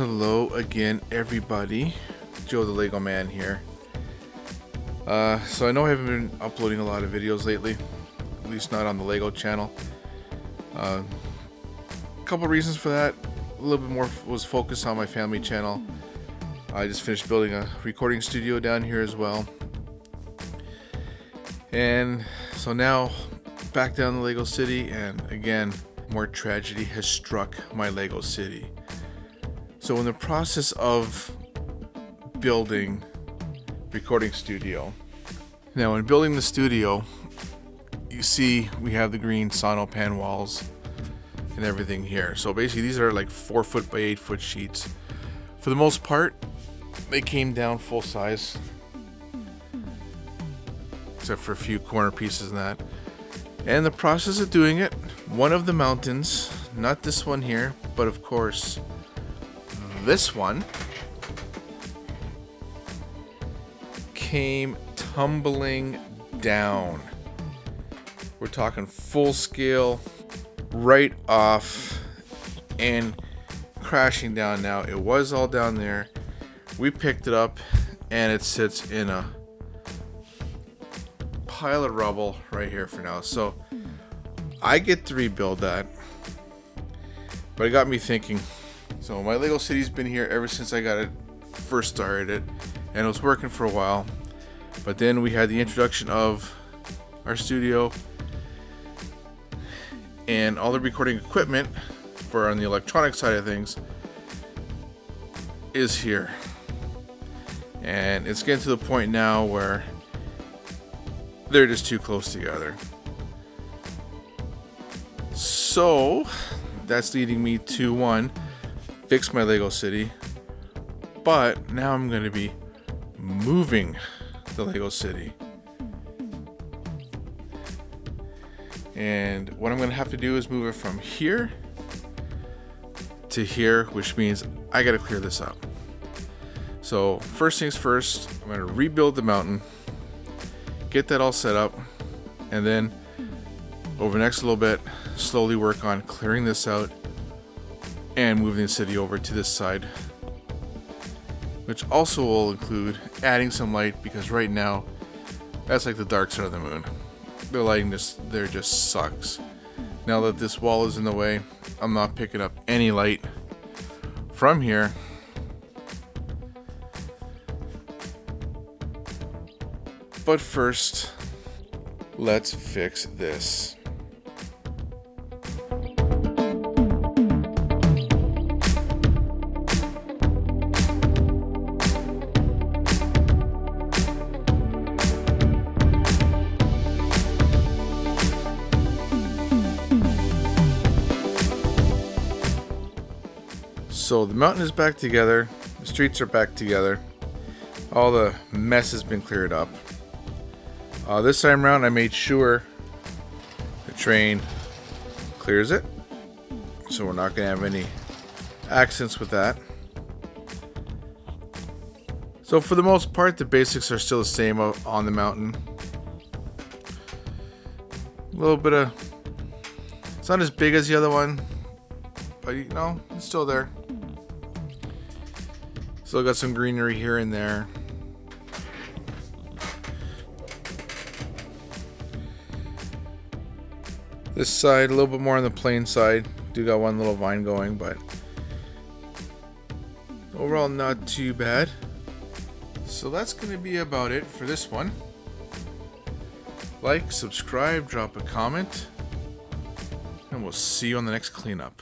Hello again, everybody. Joe the Lego Man here. So I know I haven't been uploading a lot of videos lately, at least not on the Lego channel. A couple reasons for that. A little bit more was focused on my family channel. I just finished building a recording studio down here as well. And so now back down to Lego City, and again, more tragedy has struck my Lego City. So in the process of building recording studio, now in building the studio, you see we have the green sonopan walls and everything here. So basically these are like 4 foot by 8 foot sheets. For the most part, they came down full size, except for a few corner pieces and that. And in the process of doing it, one of the mountains, not this one here, but of course this one, came tumbling down. We're talking full scale, right off and crashing down. Now it was all down there. We picked it up and it sits in a pile of rubble right here for now. So I get to rebuild that, but it got me thinking. So my Lego City's been here ever since I got it first started it, and it was working for a while. But then we had the introduction of our studio, and all the recording equipment for on the electronic side of things is here. And it's getting to the point now where they're just too close together. So that's leading me to one, fix my Lego City, but now I'm going to be moving the Lego City. And what I'm going to have to do is move it from here to here, which means I got to clear this up. So first things first, I'm going to rebuild the mountain, get that all set up, and then over the next little bit, slowly work on clearing this out and moving the city over to this side, which also will include adding some light, because right now that's like the dark side of the moon. The lighting there just sucks. Now that this wall is in the way, I'm not picking up any light from here. But first, let's fix this. So the mountain is back together, the streets are back together, all the mess has been cleared up. This time around I made sure the train clears it, so we're not going to have any accidents with that. So for the most part, the basics are still the same on the mountain. A little bit of, it's not as big as the other one, but you know, it's still there. Still got some greenery here and there. This side, a little bit more on the plain side. Do got one little vine going, but overall not too bad. So that's going to be about it for this one. Like, subscribe, drop a comment, and we'll see you on the next cleanup.